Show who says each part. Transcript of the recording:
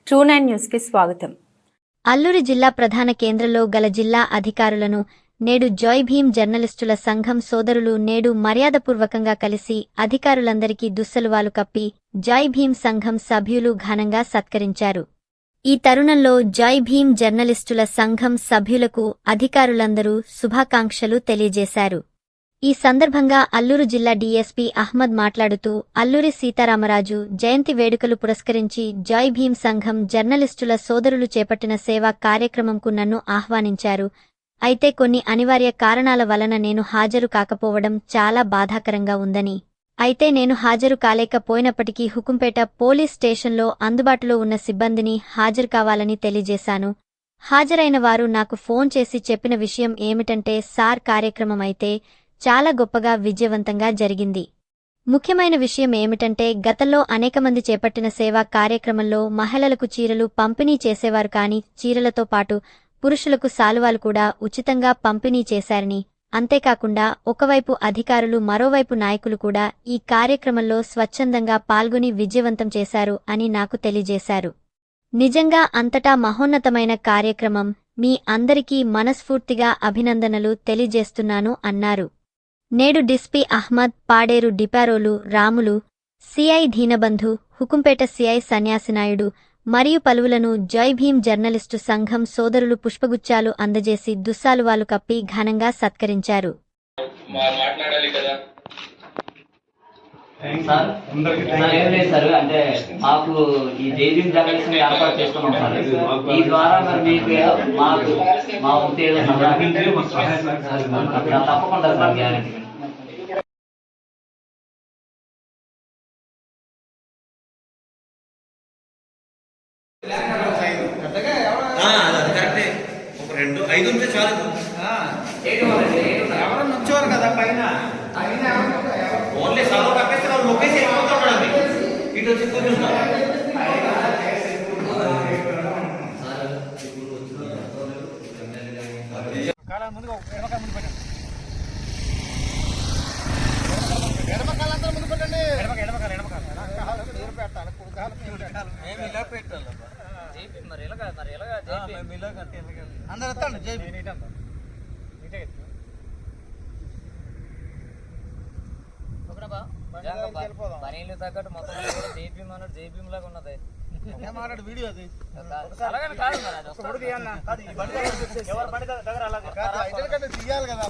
Speaker 1: ట్రూ9 news కి స్వాగతం.
Speaker 2: అల్లూరి జిల్లా ప్రధాన కేంద్రంలో గల జిల్లా అధికారులను నేడు జై భీమ్ జర్నలిస్టుల సంఘం సోదరులు నేడు మర్యాదపూర్వకంగా కలిసి అధికారులందరికీ దుస్సలువాలు కప్పి జై భీమ్ సంఘం సభ్యులు ఘనంగా సత్కరించారు. ఈ తరుణంలో జై భీమ్ జర్నలిస్టుల సంఘం సభ్యులకు అధికారులందరూ శుభాకాంక్షలు తెలియజేశారు. ఈ సందర్భంగా అల్లూరు జిల్లా డీఎస్పీ అహ్మద్ మాట్లాడుతూ అల్లూరి సీతారామరాజు జయంతి వేడుకలు పురస్కరించి జై భీమ్ సంఘం జర్నలిస్టుల సోదరులు చేపట్టిన సేవా కార్యక్రమంకు నన్ను ఆహ్వానించారు. అయితే కొన్ని అనివార్య కారణాల వలన నేను హాజరు కాకపోవడం చాలా బాధాకరంగా ఉందని, అయితే నేను హాజరు కాలేకపోయినప్పటికీ హుకుంపేట పోలీస్ స్టేషన్లో అందుబాటులో ఉన్న సిబ్బందిని హాజరు కావాలని తెలియజేశాను. హాజరైన వారు నాకు ఫోన్ చేసి చెప్పిన విషయం ఏమిటంటే, సార్ కార్యక్రమం అయితే చాలా గొప్పగా విజయవంతంగా జరిగింది. ముఖ్యమైన విషయం ఏమిటంటే, గతంలో అనేకమంది చేపట్టిన సేవా కార్యక్రమంలో మహిళలకు చీరలు పంపిణీ చేసేవారు, కానీ చీరలతో పాటు పురుషులకు శాలువాలు కూడా ఉచితంగా పంపిణీ చేశారని, అంతేకాకుండా ఒకవైపు అధికారులు మరోవైపు నాయకులు కూడా ఈ కార్యక్రమంలో స్వచ్ఛందంగా పాల్గొని విజయవంతం చేశారు అని నాకు తెలియజేశారు. నిజంగా అంతటా మహోన్నతమైన కార్యక్రమం. మీ అందరికీ మనస్ఫూర్తిగా అభినందనలు తెలియజేస్తున్నాను అన్నారు. నేడు డిస్పీ అహ్మద్, పాడేరు డిపారోలు రాములు, సిఐ దీనబంధు, హుకుంపేట సిఐ సన్యాసినాయుడు మరియు పలువులను జై భీమ్ జర్నలిస్టు సంఘం సోదరులు పుష్పగుచ్చాలు అందజేసి దుస్సాలువాలు కప్పి ఘనంగా సత్కరించారు.
Speaker 3: అంటే మాకు ఈ జై భీమ్ జర్నలిస్ట్ ఏర్పాటు చేస్తున్నాం సార్. ఈ ద్వారా మరి మీకు మాకు మా తప్పకుండా సార్ గ్యారెంటీ.
Speaker 4: కరెక్టే. ఒక 2-5 ఉంటే చాలు. ఎవరు నుంచోరు కదా పైన, ఓన్లీ సర్వ కప్పేస్తే వాళ్ళు నొప్పేసి వెళ్ళిపోతాడు. ఇటు వచ్చి కూర్చుంటారు. అందరు ఎత్తండి. జై భీమ్
Speaker 3: తగ్గట్టు మొత్తం జై భీమ్ అన్నాడు. జై భీమ్ లాగా ఉన్నది
Speaker 4: మాట్లాడు వీడియో. అది తీయాలి కదా.